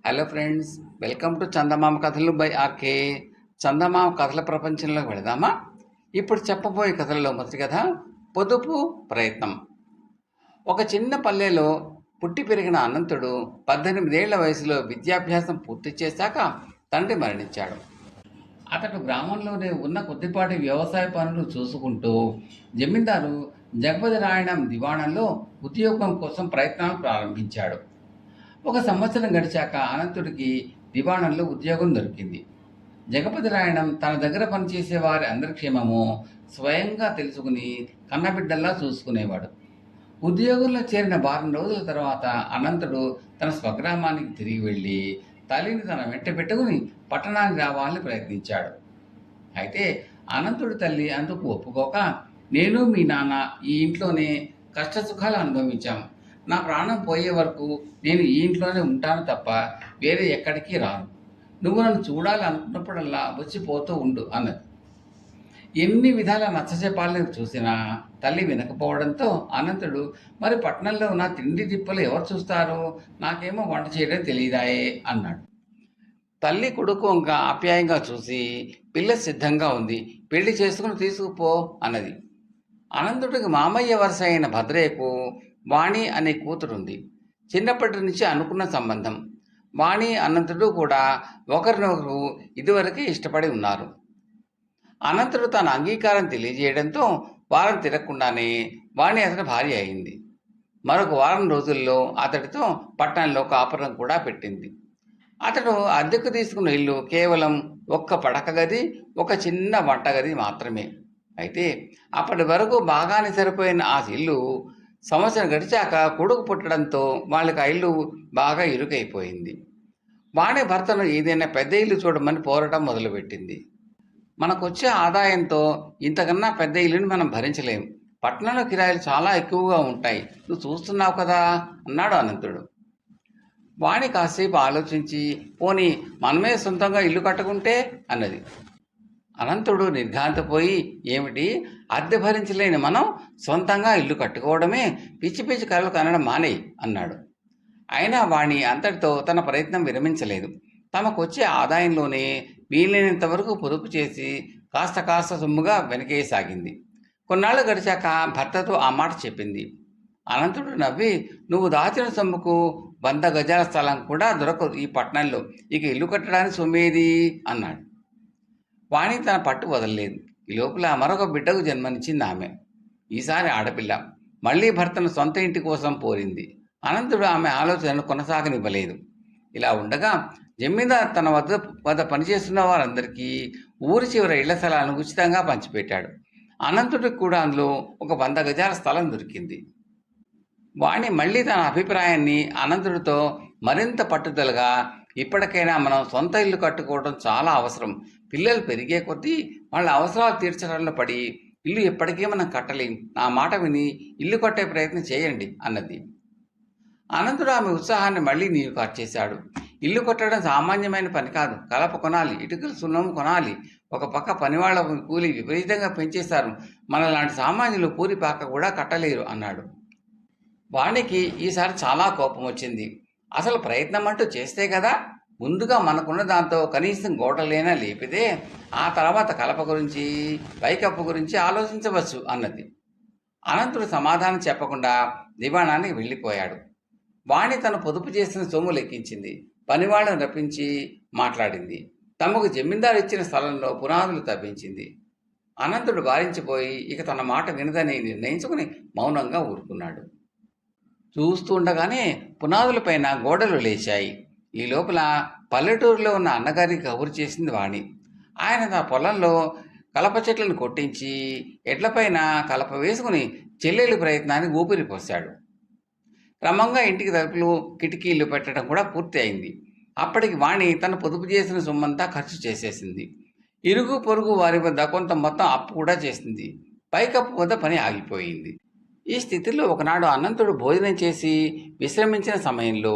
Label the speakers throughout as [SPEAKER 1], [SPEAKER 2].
[SPEAKER 1] Hello friends, welcome to చందమామ కథలు by RK. చందమామ కథల ప్రపంచంలోకి వెళదామా? ఇప్పుడు చెప్పబోయే కథలలో మొదటి కథ పొదుపు ప్రయత్నం. ఒక చిన్న పల్లెలో పుట్టి పెరిగిన అనంతుడు 18 ఏళ్ల వయసులో విద్యాభ్యాసం పూర్తి చేశాక తండ్రి మరణించాడు. అతడు గ్రామంలోనే ఉన్న కొద్దిపాటి వ్యవసాయ పనులు చూసుకుంటూ జమీందారు జగపతి రాయణం దివాణంలో ఉద్యోగం కోసం ప్రయత్నాలు ప్రారంభించాడు. ఒక సంవత్సరం గడిచాక అనంతుడికి దివాణంలో ఉద్యోగం దొరికింది. జగపతి రాయణం తన దగ్గర పనిచేసే వారి అందరి క్షేమము స్వయంగా తెలుసుకుని కన్నబిడ్డల్లా చూసుకునేవాడు. ఉద్యోగంలో చేరిన వారం రోజుల తర్వాత అనంతుడు తన స్వగ్రామానికి తిరిగి వెళ్ళి తల్లిని తన వెంట పెట్టుకుని పట్టణానికి రావాలని ప్రయత్నించాడు. అయితే అనంతుడి తల్లి అందుకు ఒప్పుకోక, నేను మీ నాన్న ఈ ఇంట్లోనే కష్టసుఖాలు అనుభవించాం. నా ప్రాణం పోయే వరకు నేను ఈ ఇంట్లోనే ఉంటాను తప్ప వేరే ఎక్కడికి రాను. నువ్వు నన్ను చూడాలి అనుకున్నప్పుడల్లా వచ్చిపోతూ ఉండు అన్నది. ఎన్ని విధాల నచ్చచెప్పాలని చూసినా తల్లి వినకపోవడంతో అనంతుడు, మరి పట్టణంలో నా తిండి తిప్పలు ఎవరు చూస్తారు? నాకేమో వంట చేయడం తెలియదాయే అన్నాడు. తల్లి కొడుకు ఇంకా ఆప్యాయంగా చూసి, పిల్ల సిద్ధంగా ఉంది, పెళ్లి చేసుకుని తీసుకుపో అన్నది. అనంతుడికి మామయ్య వరుస అయిన భద్రయ్యకు వాణి అనే కూతురుంది. చిన్నప్పటి నుంచి అనుకున్న సంబంధం. వాణి అనంతుడు కూడా ఒకరినొకరు ఇదివరకే ఇష్టపడి ఉన్నారు. అనంతుడు తన అంగీకారం తెలియజేయడంతో వారం తిరగకుండానే వాణి అతని భార్య అయింది. మరొక వారం రోజుల్లో అతడితో పట్టణంలో కాపురం కూడా పెట్టింది. అతడు అద్దెకు తీసుకున్న ఇల్లు కేవలం ఒక్క పడక గది, ఒక చిన్న వంటగది మాత్రమే. అయితే అప్పటి వరకు బాగానే సరిపోయిన ఆ ఇల్లు సంవత్సరం గడిచాక కొడుకు పుట్టడంతో వాళ్ళకి ఆ ఇల్లు బాగా ఇరుకైపోయింది. వాణి భర్తను ఏదైనా పెద్ద ఇల్లు చూడమని పోరాటం మొదలుపెట్టింది. మనకొచ్చే ఆదాయంతో ఇంతకన్నా పెద్ద ఇల్లుని మనం భరించలేం. పట్టణంలో కిరాయిలు చాలా ఎక్కువగా ఉంటాయి, నువ్వు చూస్తున్నావు కదా అన్నాడు అనంతుడు. వాణి కాసేపు ఆలోచించి, పోనీ మనమే సొంతంగా ఇల్లు కట్టుకుంటే అన్నది. అనంతుడు నిర్ఘాంతపోయి, ఏమిటి, అద్దె భరించలేని మనం సొంతంగా ఇల్లు కట్టుకోవడమే? పిచ్చి పిచ్చి కలలు కనడం మానేయి అన్నాడు. అయినా వాణి అంతటితో తన ప్రయత్నం విరమించలేదు. తమకొచ్చే ఆదాయంలోనే వీలైనంత వరకు పొదుపు చేసి కాస్త కాస్త సొమ్ముగా వెనకేయసాగింది. కొన్నాళ్ళు గడిచాక భర్తతో ఆ మాట చెప్పింది. అనంతుడు నవ్వి, నువ్వు దాచిన సొమ్ముకు 100 గజాల స్థలం కూడా దొరకదు ఈ పట్టణంలో, ఇక ఇల్లు కట్టడానికి సొమ్మేది అన్నాడు. వాణి తన పట్టు వదలలేదు. ఈ లోపల మరొక బిడ్డకు జన్మనిచ్చింది ఆమె. ఈసారి ఆడపిల్ల. మళ్లీ భర్తను సొంత ఇంటి కోసం కోరింది. అనంతుడు ఆమె ఆలోచనను కొనసాగనివ్వలేదు. ఇలా ఉండగా జమీందార్ తన వద్ద పనిచేస్తున్న వారందరికీ ఊరి చివర ఇళ్ల స్థలాలను ఉచితంగా పంచిపెట్టాడు. అనంతుడికి కూడా అందులో ఒక 100 గజాల స్థలం దొరికింది. వాణి మళ్ళీ తన అభిప్రాయాన్ని అనంతుడితో మరింత పట్టుదలగా, ఇప్పటికైనా మనం సొంత ఇల్లు కట్టుకోవడం చాలా అవసరం. పిల్లలు పెరిగే కొద్దీ వాళ్ళ అవసరాలు తీర్చడంలో పడి ఇల్లు ఎప్పటికీ మనం కట్టలేం. నా మాట విని ఇల్లు కట్టే ప్రయత్నం చేయండి అన్నది. అనంతుడు ఆమె ఉత్సాహాన్ని మళ్ళీ నీరు కార్చేశాడు. ఇల్లు కట్టడం సామాన్యమైన పని కాదు. కలప కొనాలి, ఇటుకలు సున్నం కొనాలి, ఒక పక్క పనివాళ్ల కూలి విపరీతంగా పెంచేశారు. మనలాంటి సామాన్యులు పూరిపాక కూడా కట్టలేరు అన్నాడు. వాణికి ఈసారి చాలా కోపం వచ్చింది. అసలు ప్రయత్నం అంటూ చేస్తే కదా, ముందుగా మనకున్న దాంతో కనీసం గోడలైనా లేపితే ఆ తర్వాత కలప గురించి, పైకప్పు గురించి ఆలోచించవచ్చు అన్నది. అనంతుడు సమాధానం చెప్పకుండా దివాణానికి వెళ్ళిపోయాడు. వాణి తను పొదుపు చేసిన సొమ్ము లెక్కించింది. పనివాళ్ళను రప్పించి మాట్లాడింది. తమకు జమీందారు ఇచ్చిన స్థలంలో పునాదులు తవ్వించింది. అనంతుడు వారించిపోయి ఇక తన మాట వినదని నిర్ణయించుకుని మౌనంగా ఊరుకున్నాడు. చూస్తుండగానే పునాదులపైన గోడలు లేచాయి. ఈ లోపల పల్లెటూరులో ఉన్న అన్నగారికి కబురు చేసింది వాణి. ఆయన తన పొలంలో కలప చెట్లను కొట్టించి ఎడ్లపైన కలప వేసుకుని చెల్లెలి ప్రయత్నాన్ని ఊపిరిపోశాడు. క్రమంగా ఇంటికి తలుపులు, కిటికీలు పెట్టడం కూడా పూర్తి అయింది. అప్పటికి వాణి తన పొదుపు చేసిన సొమ్మంతా ఖర్చు చేసేసింది. ఇరుగు పొరుగు వారి వద్ద కొంత మొత్తం అప్పు కూడా చేసింది. పైకప్పు వద్ద పని ఆగిపోయింది. ఈ స్థితిలో ఒకనాడు అనంతుడు భోజనం చేసి విశ్రమించిన సమయంలో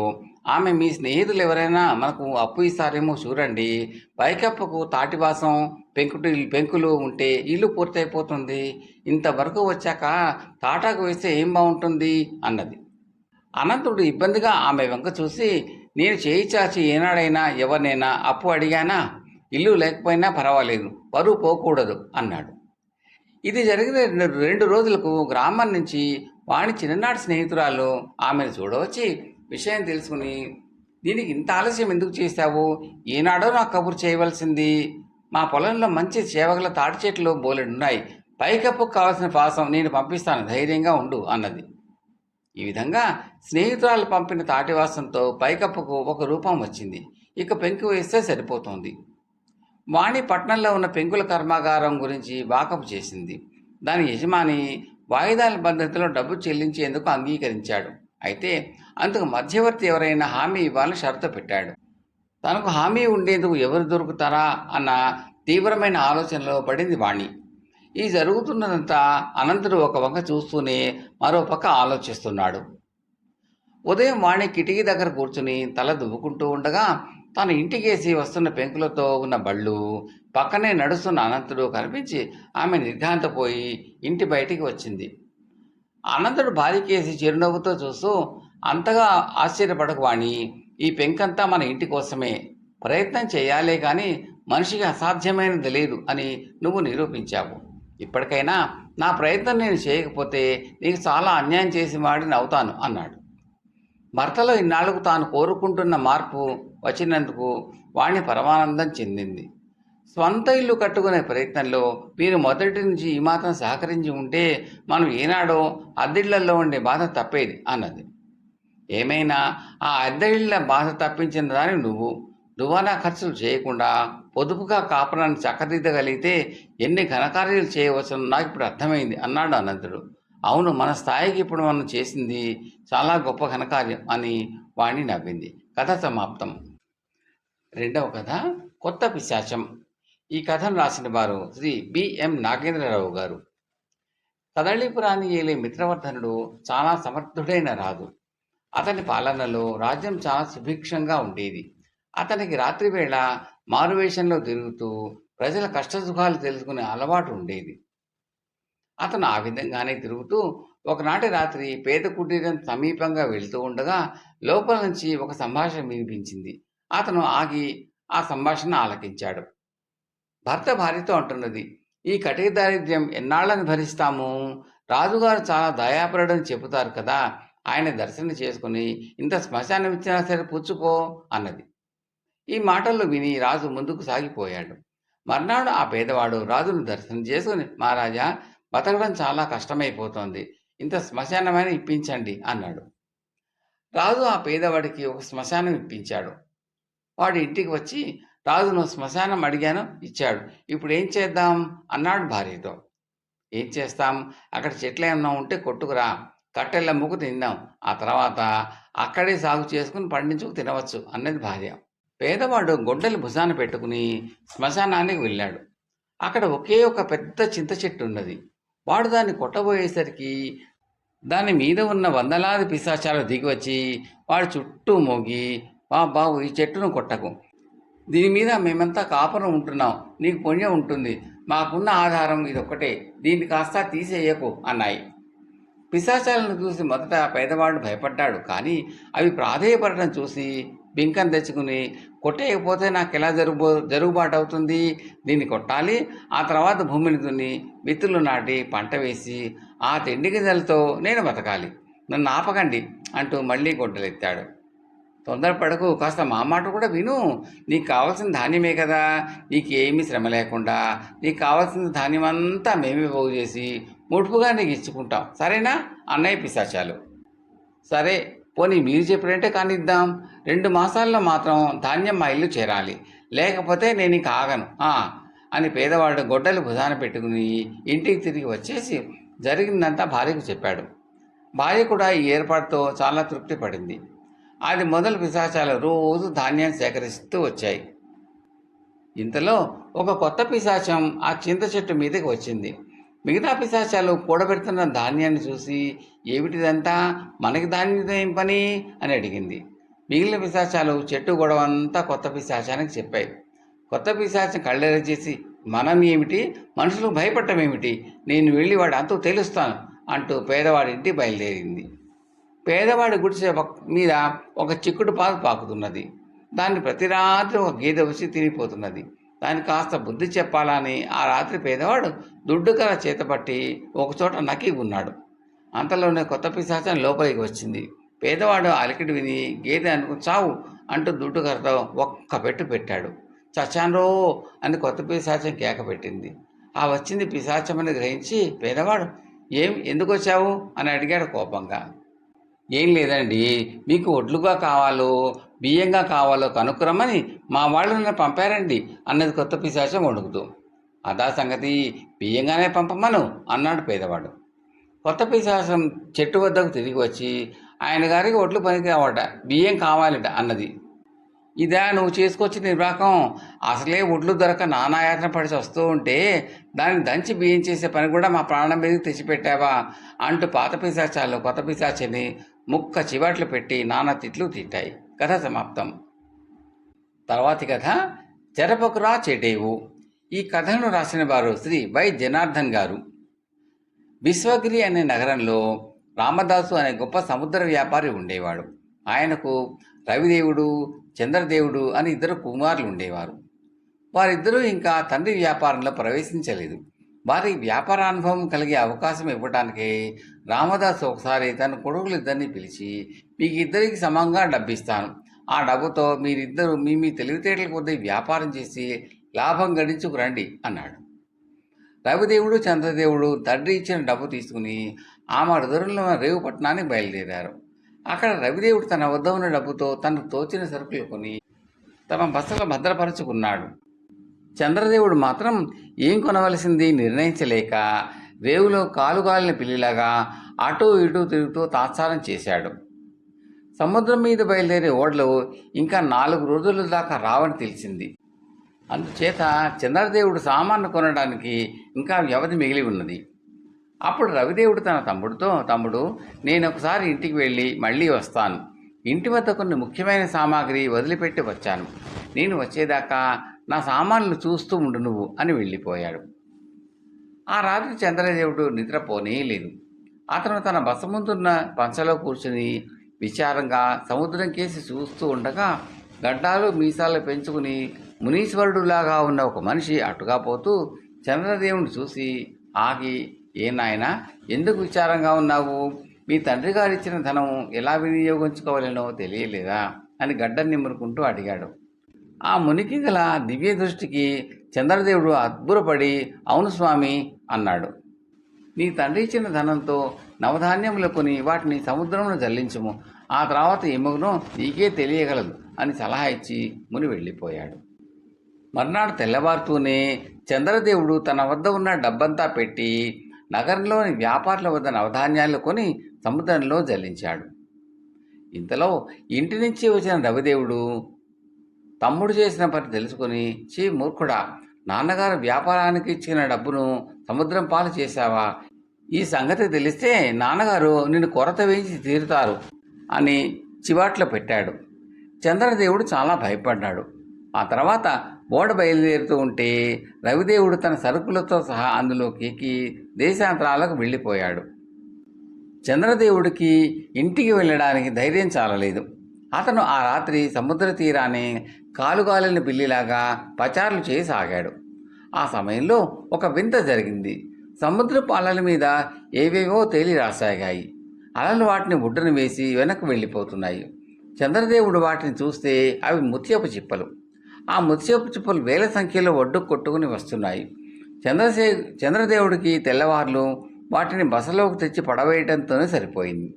[SPEAKER 1] ఆమె, మీ స్నేహితులు ఎవరైనా మనకు అప్పు ఇస్తారేమో చూడండి, పైకప్పుకు తాటివాసం, పెంకులు ఉంటే ఇల్లు పూర్తయిపోతుంది, ఇంతవరకు వచ్చాక తాటాకు వేస్తే ఏం బాగుంటుంది అన్నది. అనంతుడు ఇబ్బందిగా ఆమె వంక చూసి, నేను చేయి చాచి ఏనాడైనా ఎవరినైనా అప్పు అడిగానా? ఇల్లు లేకపోయినా పర్వాలేదు, పరువు పోకూడదు అన్నాడు. ఇది జరిగిన 2 రోజులకు గ్రామం నుంచి వాణి చిన్ననాటి స్నేహితురాలు ఆమెను చూడవచ్చి విషయం తెలుసుకుని, దీనికి ఇంత ఆలస్యం ఎందుకు చేశావు? ఈనాడో నాకు కబురు చేయవలసింది. మా పొలంలో మంచి చేవగల తాటి చెట్లు బోలెడున్నాయి. పైకప్పుకు కావలసిన పాసం నేను పంపిస్తాను, ధైర్యంగా ఉండు అన్నది. ఈ విధంగా స్నేహితురాలు పంపిన తాటివాసంతో పైకప్పుకు ఒక రూపం వచ్చింది. ఇక పెంకు వేస్తే సరిపోతుంది. వాణి పట్నంలో ఉన్న పెంకుల కర్మాగారం గురించి వాకపు చేసింది. దాని యజమాని వాయిదాల పద్ధతిలో డబ్బు చెల్లించేందుకు అంగీకరించాడు. అయితే అందుకు మధ్యవర్తి ఎవరైనా హామీ ఇవ్వాలని షరతు పెట్టాడు. తనకు హామీ ఉండేందుకు ఎవరు దొరుకుతారా అన్న తీవ్రమైన ఆలోచనలో పడింది వాణి. ఈ జరుగుతున్నదంతా అనంతుడు ఒక వంక చూస్తూనే మరో పక్క ఆలోచిస్తున్నాడు. ఉదయం వాణి కిటికీ దగ్గర కూర్చుని తల దువ్వుకుంటూ ఉండగా తన ఇంటికేసి వస్తున్న పెంకులతో ఉన్న బళ్ళు, పక్కనే నడుస్తున్న అనంతుడు కనిపించి ఆమె నిర్ఘాంతపోయి ఇంటి బయటికి వచ్చింది. అనంతుడు భార్యకేసి చిరునవ్వుతో చూస్తూ, అంతగా ఆశ్చర్యపడకు వాణి, ఈ పెంకంతా మన ఇంటి కోసమే. ప్రయత్నం చేయాలే కానీ మనిషికి అసాధ్యమైనది లేదు అని నువ్వు నిరూపించావు. ఇప్పటికైనా నా ప్రయత్నం నేను చేయకపోతే నీకు చాలా అన్యాయం చేసి వాడిని అవుతాను అన్నాడు. భర్తలో ఇన్నాళ్లకు తాను కోరుకుంటున్న మార్పు వచ్చినందుకు వాణ్ణి పరమానందం చెందింది. స్వంత ఇల్లు కట్టుకునే ప్రయత్నంలో మీరు మొదటి నుంచి ఈ మాత్రం సహకరించి ఉంటే మనం ఏనాడో అద్దెళ్లలో ఉండే బాధ తప్పేది అన్నది. ఏమైనా ఆ అద్దె ఇళ్ల బాధ తప్పించిన దాని నువ్వు దువానా ఖర్చులు చేయకుండా పొదుపుగా కాపురాన్ని చక్కదిద్దగలిగితే ఎన్ని ఘనకార్యాలు చేయవచ్చో నాకు ఇప్పుడు అర్థమైంది అన్నాడు అనంతుడు. అవును, మన స్థాయికి ఇప్పుడు మనం చేసింది చాలా గొప్ప ఘనకార్యం అని వాణి నవ్వింది. కథ సమాప్తం. 2వ కథ కొత్త పిశాచం. ఈ కథను రాసిన వారు శ్రీ బిఎం నాగేంద్రరావు గారు. కదళిపురాన్ని ఏలే మిత్రవర్ధనుడు చాలా సమర్థుడైన రాజు. అతని పాలనలో రాజ్యం చాలా సుభిక్షంగా ఉండేది. అతనికి రాత్రివేళ మారువేషంలో తిరుగుతూ ప్రజల కష్టసుఖాలు తెలుసుకునే అలవాటు ఉండేది. అతను ఆ విధంగానే తిరుగుతూ ఒకనాటి రాత్రి పేద కుటీరం సమీపంగా వెళుతూ ఉండగా లోపల నుంచి ఒక సంభాషణ వినిపించింది. అతను ఆగి ఆ సంభాషణ ఆలకించాడు. భర్త భార్యతో అంటున్నది, ఈ కటిక దారిద్ర్యం ఎన్నాళ్ళని భరిస్తాము? రాజుగారు చాలా దయాపరుడని చెబుతారు కదా, ఆయన దర్శనం చేసుకుని ఇంత శ్మశానం ఇచ్చినా సరే పుచ్చుకో అన్నది. ఈ మాటల్లో విని రాజు ముందుకు సాగిపోయాడు. మర్నాడు ఆ పేదవాడు రాజును దర్శనం చేసుకుని, మహారాజా, బతకడం చాలా కష్టమైపోతోంది, ఇంత శ్మశానమైన ఇప్పించండి అన్నాడు. రాజు ఆ పేదవాడికి ఒక శ్మశానం ఇప్పించాడు. వాడి ఇంటికి వచ్చి, రాజును శ్మశానం అడిగాను, ఇచ్చాడు, ఇప్పుడు ఏం చేద్దాం అన్నాడు భార్యతో. ఏం చేస్తాం, అక్కడ చెట్లు ఏమన్నా ఉంటే కొట్టుకురా, కట్టెల ముగ్గు తిందాం, ఆ తర్వాత అక్కడే సాగు చేసుకుని పండించుకు తినవచ్చు అన్నది భార్య. పేదవాడు గొడ్డలి భుజాన పెట్టుకుని శ్మశానానికి వెళ్ళాడు. అక్కడ ఒకే ఒక పెద్ద చింత చెట్టు ఉన్నది. వాడు దాన్ని కొట్టబోయేసరికి దాని మీద ఉన్న వందలాది పిశాచాలు దిగివచ్చి వాడి చుట్టూ మోగి, బాబు, ఈ చెట్టును కొట్టకు, దీని మీద మేమంతా కాపురం ఉంటున్నాం, నీకు పుణ్యం ఉంటుంది, మాకున్న ఆధారం ఇదొక్కటే, దీన్ని కాస్త తీసేయకు అన్నాయి. పిశాచాలను చూసి మొదట పేదవాడు భయపడ్డాడు. కానీ అవి ప్రాధేయపడటం చూసి బింకం తెచ్చుకుని, కొట్టేయకపోతే నాకు ఎలా జరుగుబాటు అవుతుంది, దీన్ని కొట్టాలి, ఆ తర్వాత భూమిని దున్ని విత్తులు నాటి పంట వేసి ఆ తిండి గింజలతో నేను బతకాలి, నన్ను ఆపకండి అంటూ మళ్ళీ గొడ్డలెత్తాడు. తొందరపడకు, కాస్త మా మాట కూడా విను, నీకు కావాల్సిన ధాన్యమే కదా, నీకేమీ శ్రమ లేకుండా నీకు కావాల్సిన ధాన్యం అంతా మేమే పోగు చేసి ముడుపుగా నీకు ఇచ్చుకుంటాం, సరేనా అన్నయ్య పిశాచాలు. సరే పోనీ మీరు చెప్పినట్టే కానిద్దాం, 2 మాసాల్లో మాత్రం ధాన్యం మా ఇల్లు చేరాలి, లేకపోతే నేను ఇంక ఆగను అని పేదవాడు గొడ్డలు భుజాన పెట్టుకుని ఇంటికి తిరిగి వచ్చేసి జరిగిందంతా భార్యకు చెప్పాడు. భార్య కూడా ఈ ఏర్పాటుతో చాలా తృప్తి పడింది. అది మొదలు పిశాచాలు రోజు ధాన్యాన్ని సేకరిస్తూ వచ్చాయి. ఇంతలో ఒక కొత్త పిశాచం ఆ చింత చెట్టు మీదకి వచ్చింది. మిగతా పిశాచాలు కూడబెడుతున్న ధాన్యాన్ని చూసి, ఏమిటిదంతా, మనకి ధాన్యంతో ఏం పని అని అడిగింది. మిగిలిన పిశాచాలు చెట్టు గొడవంతా కొత్త పిశాచానికి చెప్పాయి. కొత్త పిశాచం కళ్ళెర చేసి, మనం ఏమిటి, మనుషులకు భయపడటం ఏమిటి, నేను వెళ్ళి వాడి అంతు తెలుస్తాను అంటూ పేదవాడి ఇంటికి బయలుదేరింది. పేదవాడి గుడిసె మీద ఒక చిక్కుడు పాదు పాకుతున్నది. దాన్ని ప్రతి రాత్రి ఒక గేదె వచ్చి తినిపోతున్నది. దానికి కాస్త బుద్ధి చెప్పాలని ఆ రాత్రి పేదవాడు దుడ్డుకర్ర చేతపట్టి ఒకచోట నక్కి ఉన్నాడు. అంతలోనే కొత్త పిశాచం లోపలికి వచ్చింది. పేదవాడు అలికిడి విని గేదె అనుకు చావు అంటూ దుడ్డుకర్రతో ఒక్క పెట్టు పెట్టాడు. చచ్చాన్రో అని కొత్త పిశాచం కేక పెట్టింది. ఆ వచ్చింది పిశాచమని గ్రహించి పేదవాడు ఎందుకు వచ్చావు అని అడిగాడు కోపంగా. ఏం లేదండి, మీకు ఒడ్లుగా కావాలో బియ్యంగా కావాలో కనుక్కురమ్మని మా వాళ్ళు నన్ను పంపారండి అన్నది కొత్త పిశాచం వణుకుతూ. అదా సంగతి, బియ్యంగానే పంపమను అన్నాడు పేదవాడు. కొత్త పిశాచం చెట్టు వద్దకు తిరిగి వచ్చి ఆయన గారికి ఒడ్లు పనికి కావట, బియ్యం కావాలట అన్నది. ఇదా నువ్వు చేసుకొచ్చిన నిర్వాహకం? అసలే ఒడ్లు దొరక నానాయాతన పడి వస్తూ ఉంటే దాన్ని దంచి బియ్యం చేసే పని కూడా మా ప్రాణం మీదకి తెచ్చిపెట్టావా అంటూ పాత పిశాచాలు కొత్త పిశాచిని ముక్క చివాట్లు పెట్టి నానా తిట్లు తిట్టాయి. కథ సమాప్తం. తర్వాతి కథ చెరపకురా చెటేవు. ఈ కథను రాసిన వారు శ్రీ వై జనార్దన్ గారు. విశ్వగిరి అనే నగరంలో రామదాసు అనే గొప్ప సముద్ర వ్యాపారి ఉండేవాడు. ఆయనకు రవిదేవుడు, చంద్రదేవుడు అని ఇద్దరు కుమారులు ఉండేవారు. వారిద్దరూ ఇంకా తండ్రి వ్యాపారంలో ప్రవేశించలేదు. వారికి వ్యాపారానుభవం కలిగే అవకాశం ఇవ్వడానికి రామదాసు ఒకసారి తన కొడుకులిద్దరిని పిలిచి, మీకు ఇద్దరికి సమంగా డబ్బిస్తాను, ఆ డబ్బుతో మీరిద్దరూ మీ తెలివితేటల కొద్దీ వ్యాపారం చేసి లాభం గడించుకురండి అన్నాడు. రవిదేవుడు, చంద్రదేవుడు తండ్రి ఇచ్చిన డబ్బు తీసుకుని ఆమె దూరంలో రేవుపట్నానికి బయలుదేరారు. అక్కడ రవిదేవుడు తన వద్ద ఉన్న డబ్బుతో తనకు తోచిన సరుకులు కొని తమ బసలో భద్రపరుచుకున్నాడు. చంద్రదేవుడు మాత్రం ఏం కొనవలసింది నిర్ణయించలేక రేవులో కాలుగాలిన పిల్లిలాగా అటూ ఇటూ తిరుగుతూ తాత్సారం చేశాడు. సముద్రం మీద బయలుదేరే ఓడలు ఇంకా 4 రోజుల దాకా రావని తెలిసింది. అందుచేత చంద్రదేవుడు సామాను కొనడానికి ఇంకా వ్యవధి మిగిలి ఉన్నది. అప్పుడు రవిదేవుడు తన తమ్ముడు నేను ఒకసారి ఇంటికి వెళ్ళి మళ్ళీ వస్తాను. ఇంటి వద్ద కొన్ని ముఖ్యమైన సామాగ్రి వదిలిపెట్టి వచ్చాను. నేను వచ్చేదాకా నా సామాన్లు చూస్తూ ఉండు నువ్వు అని వెళ్ళిపోయాడు. ఆ రాత్రి చంద్రదేవుడు నిద్రపోనే లేదు. అతను తన బస ముందున్న పంచలో కూర్చుని విచారంగా సముద్రం కేసి చూస్తూ ఉండగా గడ్డాలు మీసాలు పెంచుకుని మునీశ్వరుడులాగా ఉన్న ఒక మనిషి అటుగా పోతూ చంద్రదేవుని చూసి ఆగి, ఏ నాయనా, ఎందుకు విచారంగా ఉన్నావు? మీ తండ్రి గారు ఇచ్చిన ధనం ఎలా వినియోగించుకోవాలనో తెలియలేదా అని గడ్డని నిమ్మురుకుంటూ అడిగాడు. ఆ మునికి గల దివ్య దృష్టికి చంద్రదేవుడు అద్భుతపడి, అవును స్వామి అన్నాడు. నీ తండ్రి ఇచ్చిన ధనంతో నవధాన్యములు కొని వాటిని సముద్రంలో జల్లించుము, ఆ తర్వాత ఎముగునో నీకే తెలియగలదు అని సలహా ఇచ్చి ముని వెళ్ళిపోయాడు. మర్నాడు తెల్లవారుతూనే చంద్రదేవుడు తన వద్ద ఉన్న డబ్బంతా పెట్టి నగరంలోని వ్యాపారుల వద్ద నవధాన్యాలు కొని సముద్రంలో జల్లించాడు. ఇంతలో ఇంటి నుంచి వచ్చిన రవిదేవుడు తమ్ముడు చేసిన పని తెలుసుకుని, చీ మూర్ఖుడా, నాన్నగారు వ్యాపారానికి ఇచ్చిన డబ్బును సముద్రం పాలు చేశావా? ఈ సంగతి తెలిస్తే నాన్నగారు నిన్ను కొరత వేయించి తీరుతారు అని చివాట్లు పెట్టాడు. చంద్రదేవుడు చాలా భయపడ్డాడు. ఆ తర్వాత ఓడ బయలుదేరుతూ ఉంటే రవిదేవుడు తన సరుకులతో సహా అందులోకి ఎక్కి దేశాంతరాలకు వెళ్ళిపోయాడు. చంద్రదేవుడికి ఇంటికి వెళ్ళడానికి ధైర్యం చాలలేదు. అతను ఆ రాత్రి సముద్ర తీరాన్ని కాలుగాలిన పిల్లిలాగా పచారులు చేసి సాగాడు. ఆ సమయంలో ఒక వింత జరిగింది. సముద్రపు అలల మీద ఏవేవో తేలి రాసాగాయి. అలలు వాటిని ఒడ్డున వేసి వెనక్కి వెళ్ళిపోతున్నాయి. చంద్రదేవుడు వాటిని చూస్తే అవి ముత్యపు చిప్పలు. ఆ ముత్యపు చిప్పలు వేల సంఖ్యలో ఒడ్డుకు కొట్టుకుని వస్తున్నాయి. చంద్రదేవుడికి తెల్లవార్లు వాటిని బసలోకి తెచ్చి పడవేయడంతోనే సరిపోయింది.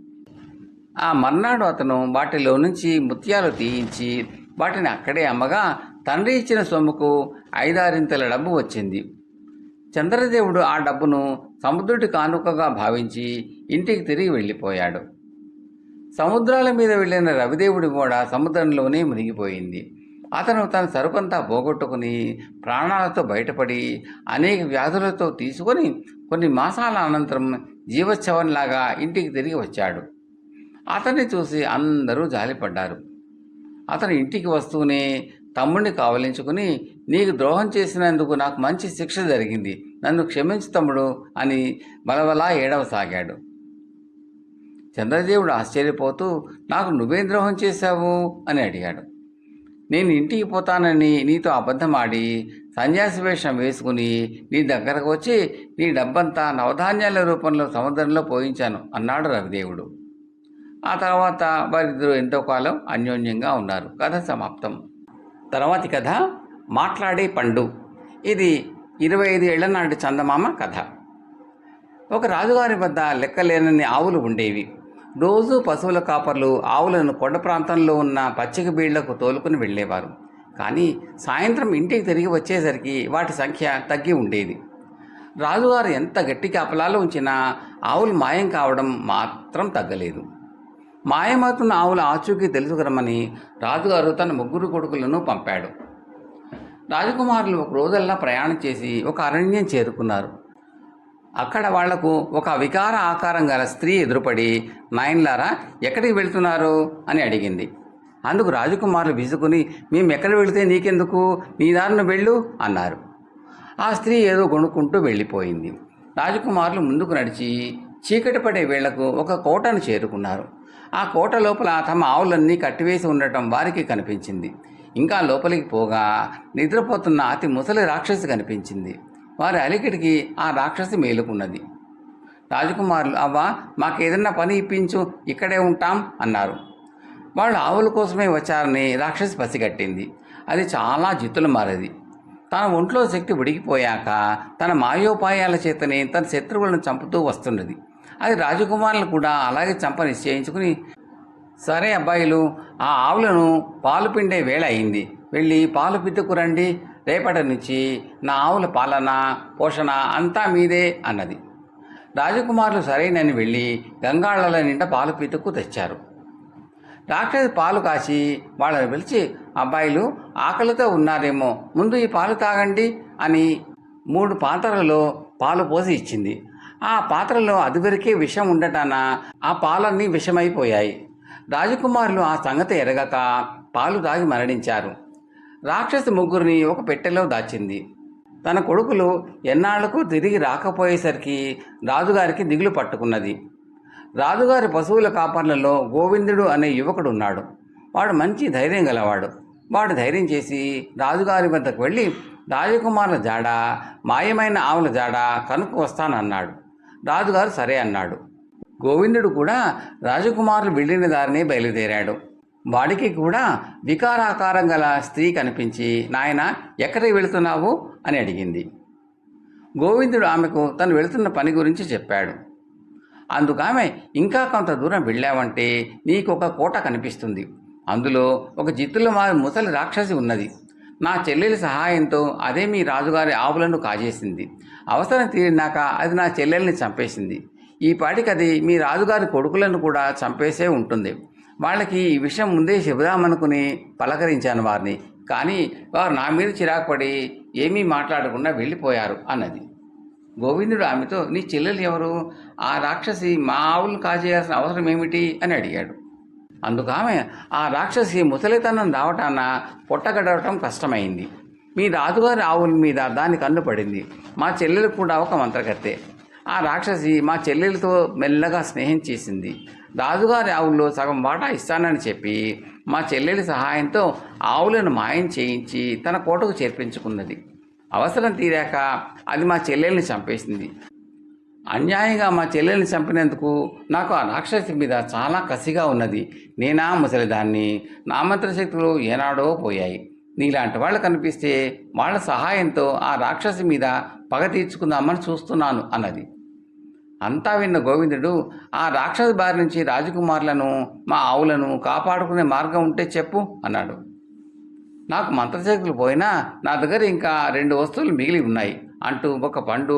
[SPEAKER 1] ఆ మర్నాడు అతను వాటిలో నుంచి ముత్యాలు తీయించి వాటిని అక్కడే అమ్మగా తండ్రి ఇచ్చిన సొమ్ముకు 5-6 డబ్బు వచ్చింది. చంద్రదేవుడు ఆ డబ్బును సముద్రుడి కానుకగా భావించి ఇంటికి తిరిగి వెళ్ళిపోయాడు. సముద్రాల మీద వెళ్ళిన రవిదేవుడి కూడా సముద్రంలోనే మునిగిపోయింది. అతను తన సరుకంతా పోగొట్టుకుని ప్రాణాలతో బయటపడి అనేక వ్యాధులతో తీసుకొని కొన్ని మాసాల అనంతరం జీవోత్సవంలాగా ఇంటికి తిరిగి వచ్చాడు. అతన్ని చూసి అందరూ జాలిపడ్డారు. అతను ఇంటికి వస్తూనే తమ్ముడిని కావలించుకుని, నీకు ద్రోహం చేసినందుకు నాకు మంచి శిక్ష జరిగింది, నన్ను క్షమించు తమ్ముడు అని బలబలా ఏడవసాగాడు. చంద్రదేవుడు ఆశ్చర్యపోతూ, నాకు నువ్వేం ద్రోహం చేశావు అని అడిగాడు. నేను ఇంటికి పోతానని నీతో అబద్ధమాడి సన్యాసి వేషం వేసుకుని నీ దగ్గరకు వచ్చి నీ డబ్బంతా నవధాన్యాల రూపంలో సముద్రంలో పోయించాను అన్నాడు రవిదేవుడు. ఆ తర్వాత వారిద్దరూ ఎంతో కాలం అన్యోన్యంగా ఉన్నారు. కథ సమాప్తం. తర్వాతి కథ మాట్లాడే పండు. ఇది 25 ఏళ్ల నాటి చందమామ కథ. ఒక రాజుగారి వద్ద లెక్కలేనన్ని ఆవులు ఉండేవి. రోజు పశువుల కాపర్లు ఆవులను కొండ ప్రాంతంలో ఉన్న పచ్చిక బీళ్లకు తోలుకుని వెళ్ళేవారు. కానీ సాయంత్రం ఇంటికి తిరిగి వచ్చేసరికి వాటి సంఖ్య తగ్గి ఉండేది. రాజుగారు ఎంత గట్టి కాపలాలు ఉంచినా ఆవులు మాయం కావడం మాత్రం తగ్గలేదు. మాయమవుతున్న ఆవుల ఆచూకీ తెలుసుకురమ్మని రాజుగారు తన 3 కొడుకులను పంపాడు. రాజకుమారులు ఒక రోజల్లా ప్రయాణం చేసి ఒక అరణ్యం చేరుకున్నారు. అక్కడ వాళ్లకు ఒక వికార ఆకారం గల స్త్రీ ఎదురుపడి, నాయన్లారా ఎక్కడికి వెళ్తున్నారు అని అడిగింది. అందుకు రాజకుమారులు విసుకుని, మేము ఎక్కడ వెళితే నీకెందుకు, నీ దారిన వెళ్ళు అన్నారు. ఆ స్త్రీ ఏదో గొణుక్కుంటూ వెళ్ళిపోయింది. రాజకుమారులు ముందుకు నడిచి చీకటి పడే వేళ్లకు ఒక కోటను చేరుకున్నారు. ఆ కోట లోపల తమ ఆవులన్నీ కట్టివేసి ఉండటం వారికి కనిపించింది. ఇంకా లోపలికి పోగా నిద్రపోతున్న అతి ముసలి రాక్షసి కనిపించింది. వారి అలికిడికి ఆ రాక్షసి మేలుకున్నది. రాజకుమారులు, అవ్వా మాకేదన్నా పని ఇప్పించు, ఇక్కడే ఉంటాం అన్నారు. వాళ్ళు ఆవుల కోసమే వచ్చారని రాక్షసి పసిగట్టింది. అది చాలా జిత్తులు మారేది. తన ఒంట్లో శక్తి ఉడికిపోయాక తన మాయోపాయాల చేతనే తన శత్రువులను చంపుతూ వస్తున్నది. అది రాజకుమారులు కూడా అలాగే చంప నిశ్చయించుకుని, సరే అబ్బాయిలు, ఆ ఆవులను పాలు పిండే వేళ అయింది, వెళ్ళి పాలు పితుకురండి, రేపటి నుంచి నా ఆవుల పాలన పోషణ అంతా మీదే అన్నది. రాజకుమారులు సరేనని వెళ్ళి గంగాళాల నిండా పాలు పితుక్కు తెచ్చారు. రాక్షసి పాలు కాచి వాళ్ళని పిలిచి, అబ్బాయిలు ఆకలితో ఉన్నారేమో, ముందు ఈ పాలు తాగండి అని 3 పాత్రలలో పాలు పోసి ఇచ్చింది. ఆ పాత్రలో అదివరకే విషం ఉండటాన ఆ పాలన్నీ విషమైపోయాయి. రాజకుమారులు ఆ సంగతి ఎరగక పాలు తాగి మరణించారు. రాక్షసి 3 ఒక పెట్టెలో దాచింది. తన కొడుకులు ఎన్నాళ్లకు తిరిగి రాకపోయేసరికి రాజుగారికి దిగులు పట్టుకున్నది. రాజుగారి పశువుల కాపర్లలో గోవిందుడు అనే యువకుడు ఉన్నాడు. వాడు మంచి ధైర్యం గలవాడు. వాడు ధైర్యం చేసి రాజుగారి వద్దకు వెళ్ళి రాజకుమారుల జాడ, మాయమైన ఆవుల జాడ కనుక్కు వస్తానన్నాడు. రాజుగారు సరే అన్నాడు. గోవిందుడు కూడా రాజకుమారులు వెళ్ళిన దారినే బయలుదేరాడు. వాడికి కూడా వికారాకారం గల స్త్రీ కనిపించి, నాయన ఎక్కడికి వెళుతున్నావు అని అడిగింది. గోవిందుడు ఆమెకు తను వెళుతున్న పని గురించి చెప్పాడు. అందుకామె, ఇంకా కొంత దూరం వెళ్ళావంటే నీకు ఒక కోట కనిపిస్తుంది. అందులో ఒక జిత్తుల ముసలి రాక్షసి ఉన్నది. నా చెల్లెలి సహాయంతో అదే మీ రాజుగారి ఆవులను కాజేసింది. అవసరం తీరినాక అది నా చెల్లెల్ని చంపేసింది. ఈ పాటికి అది మీ రాజుగారి కొడుకులను కూడా చంపేసే ఉంటుంది. వాళ్ళకి ఈ విషయం ముందే చెబుదామనుకుని పలకరించాను వారిని, కానీ వారు నా మీద చిరాకు పడి ఏమీ మాట్లాడకుండా వెళ్ళిపోయారు అన్నది. గోవిందుడు ఆమెతో, నీ చెల్లెలు ఎవరు? ఆ రాక్షసి మా ఆవులను కాజేయాల్సిన అవసరం ఏమిటి అని అడిగాడు. అందుకామె, ఆ రాక్షసి ముసలితనం రావటాన పొట్టగడవటం కష్టమైంది. మీ రాజుగారి ఆవుల మీద దాని కన్ను పడింది. మా చెల్లెలు కూడా ఒక మంత్రగత్తె. ఆ రాక్షసి మా చెల్లెలతో మెల్లగా స్నేహం చేసింది. రాజుగారి ఆవుల్లో సగం వాటా ఇస్తానని చెప్పి మా చెల్లెలి సహాయంతో ఆవులను మాయం చేయించి తన కోటకు చేర్పించుకున్నది. అవసరం తీరాక అది మా చెల్లెల్ని చంపేసింది. అన్యాయంగా మా చెల్లెల్ని చంపినందుకు నాకు ఆ రాక్షసి మీద చాలా కసిగా ఉన్నది. నేనా ముసలిదాన్ని, నా మంత్రశక్తులు ఏనాడో పోయాయి. నీలాంటి వాళ్ళు కనిపిస్తే వాళ్ళ సహాయంతో ఆ రాక్షసి మీద పగ తీర్చుకుందామని చూస్తున్నాను అన్నది. అంతా విన్న గోవిందుడు, ఆ రాక్షసి బారి నుంచి రాజకుమారులను మా ఆవులను కాపాడుకునే మార్గం ఉంటే చెప్పు అన్నాడు. నాకు మంత్రశక్తులు పోయినా నా దగ్గర ఇంకా 2 వస్తువులు మిగిలి ఉన్నాయి అంటూ ఒక పండు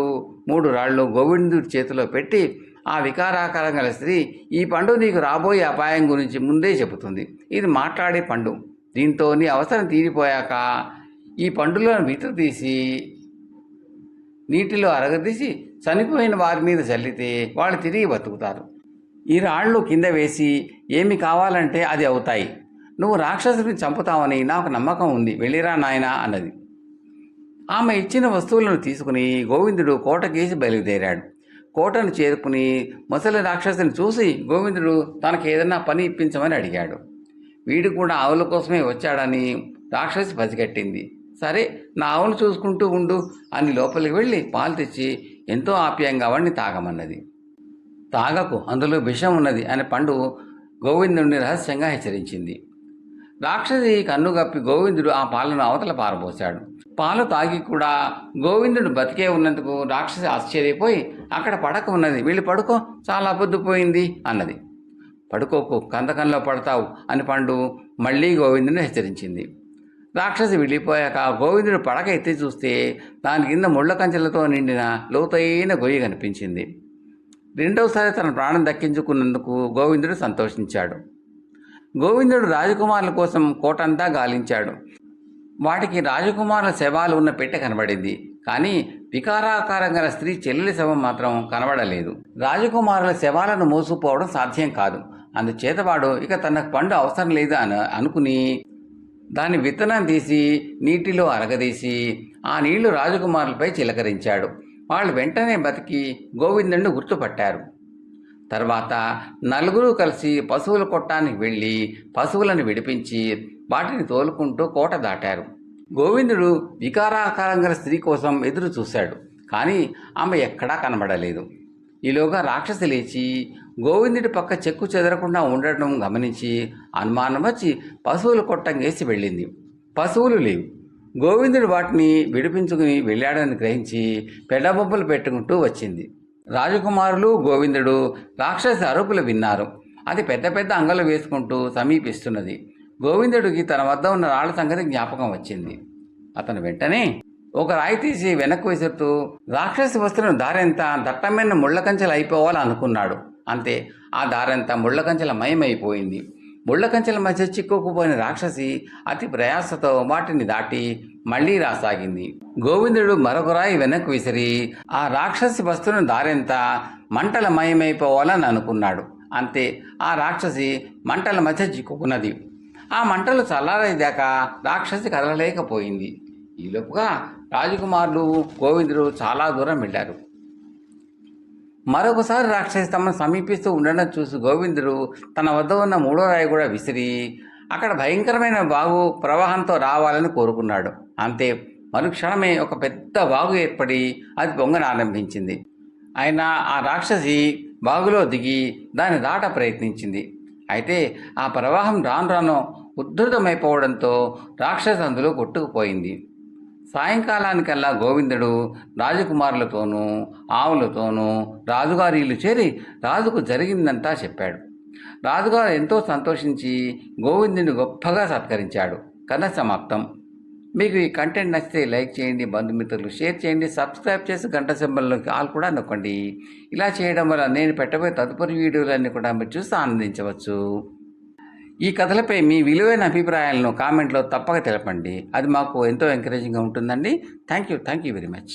[SPEAKER 1] 3 రాళ్ళు గోవిందుడి చేతిలో పెట్టి, ఆ వికారాకారం గల స్త్రీ, ఈ పండు నీకు రాబోయే అపాయం గురించి ముందే చెబుతుంది. ఇది మాట్లాడే పండు. దీంతో నీ అవసరం తీరిపోయాక ఈ పండులను విత్తు తీసి నీటిలో అరగదీసి చనిపోయిన వారి మీద చల్లితే వాళ్ళు తిరిగి బతుకుతారు. ఈ రాళ్ళు కింద వేసి ఏమి కావాలంటే అది అవుతాయి. నువ్వు రాక్షసుని చంపుతావని నాకు నమ్మకం ఉంది, వెళ్ళిరా నాయనా అన్నది. ఆమె ఇచ్చిన వస్తువులను తీసుకుని గోవిందుడు కోటకేసి బయలుదేరాడు. కోటను చేరుకుని ముసలి రాక్షసుని చూసి గోవిందుడు తనకు ఏదైనా పని ఇప్పించమని అడిగాడు. వీడు కూడా ఆవుల కోసమే వచ్చాడని రాక్షసి పసిగట్టింది. సరే, నా ఆవును చూసుకుంటూ ఉండు అని లోపలికి వెళ్ళి పాలు తెచ్చి ఎంతో ఆప్యాయంగా వాడిని తాగమన్నది. తాగకు, అందులో విషం ఉన్నది అని పండు గోవిందుడిని రహస్యంగా హెచ్చరించింది. రాక్షసి కన్నుగప్పి గోవిందుడు ఆ పాలను అవతల పారబోశాడు. పాలు తాగి కూడా గోవిందుడు బతికే ఉన్నందుకు రాక్షసి ఆశ్చర్యపోయి, అక్కడ పడక ఉన్నది, వెళ్ళి పడుకో, చాలా పొద్దుపోయింది అన్నది. పడుకోకు, కందకంలో పడతావు అని పండు మళ్ళీ గోవిందుని హెచ్చరించింది. రాక్షసి వెళ్ళిపోయాక గోవిందుడు పడక ఎత్తి చూస్తే దాని కింద ముళ్ళ కంచెలతో నిండిన లోతైన గొయ్యి కనిపించింది. రెండవసారి తన ప్రాణం దక్కించుకున్నందుకు గోవిందుడు సంతోషించాడు. గోవిందుడు రాజకుమారుల కోసం కోటంతా గాలించాడు. వాటికి రాజకుమారుల శవాలు ఉన్న పెట్టె కనబడింది. కానీ వికారాకారం గల స్త్రీ చెల్లెలి శవం మాత్రం కనబడలేదు. రాజకుమారుల శవాలను మోసుకుపోవడం సాధ్యం కాదు. అందుచేత వాడు ఇక తనకు పండు అవసరం లేదు అని అనుకుని దాని విత్తనం తీసి నీటిలో అరగదీసి ఆ నీళ్లు రాజకుమారులపై చిలకరించాడు. వాళ్ళు వెంటనే బతికి గోవిందుడిని గుర్తుపట్టారు. తర్వాత నలుగురు కలిసి పశువుల కొట్టానికి వెళ్ళి పశువులను విడిపించి వాటిని తోలుకుంటూ కోట దాటారు. గోవిందుడు వికారాకారం గల స్త్రీ కోసం ఎదురు చూశాడు. కానీ ఆమె ఎక్కడా కనబడలేదు. ఈలోగా రాక్షసి లేచి గోవిందుడి పక్క చెక్కు చెదరకుండా ఉండటం గమనించి అనుమానం వచ్చి పశువుల కొట్టం వేసి వెళ్ళింది. పశువులు లేవు. గోవిందుడు వాటిని విడిపించుకుని వెళ్ళాడని గ్రహించి పెడబొబ్బలు పెట్టుకుంటూ వచ్చింది. రాజకుమారులు గోవిందుడు రాక్షసి అరుపులు విన్నారు. అది పెద్ద పెద్ద అంగలు వేసుకుంటూ సమీపిస్తున్నది. గోవిందుడికి తన వద్ద ఉన్న రాళ్ల సంగతి జ్ఞాపకం వచ్చింది. అతను వెంటనే ఒక రాయి తీసి వెనక్కు విసురుతూ రాక్షసి వస్తున్న దారెంతా దట్టమైన ముళ్ళకంచెలు అయిపోవాలనుకున్నాడు. అంతే, ఆ దారెంతా ముళ్ళకంచెల మయమైపోయింది. ముళ్ళకంచెల మధ్య చిక్కుకుపోయిన రాక్షసి అతి ప్రయాసతో వాటిని దాటి మళ్లీ రాసాగింది. గోవిందుడు మరొక రాయి వెనక్కు విసిరి ఆ రాక్షసి వస్తున్న దారెంతా మంటల మయమైపోవాలని అనుకున్నాడు. అంతే, ఆ రాక్షసి మంటల మధ్య చిక్కుకున్నది. ఆ మంటలు చల్లారేదాకా రాక్షసి కదలలేకపోయింది. ఈలోపుగా రాజకుమారులు గోవిందుడు చాలా దూరం వెళ్ళారు. మరొకసారి రాక్షసి తమను సమీపిస్తూ ఉండడం చూసి గోవిందుడు తన వద్ద ఉన్న మూడో రాయి కూడా విసిరి అక్కడ భయంకరమైన వాగు ప్రవాహంతో రావాలని కోరుకున్నాడు. అంతే, మరుక్షణమే ఒక పెద్ద వాగు ఏర్పడి అది పొంగనారంభించింది. అయినా ఆ రాక్షసి వాగులో దిగి దాన్ని దాట ప్రయత్నించింది. అయితే ఆ ప్రవాహం రాను రాను ఉద్ధృతమైపోవడంతో రాక్షసి అందులో కొట్టుకుపోయింది. సాయంకాలానికల్లా గోవిందుడు రాజకుమారులతోనూ ఆవులతోనూ రాజుగారి ఇల్లు చేరి రాజుకు జరిగిందంతా చెప్పాడు. రాజుగారు ఎంతో సంతోషించి గోవిందుని గొప్పగా సత్కరించాడు. కథ సమాప్తం. మీకు ఈ కంటెంట్ నచ్చితే లైక్ చేయండి, బంధుమిత్రులు షేర్ చేయండి, సబ్స్క్రైబ్ చేసి గంట సింబల్లోకి ఆల్ కూడా నొక్కండి. ఇలా చేయడం వల్ల నేను పెట్టబోయే తదుపరి వీడియోలన్నీ కూడా మీరు చూసి ఆనందించవచ్చు. ఈ కథలపై మీ విలువైన అభిప్రాయాలను కామెంట్లో తప్పక తెలపండి. అది మాకు ఎంతో ఎంకరేజింగ్గా ఉంటుందండి. Thank you very much.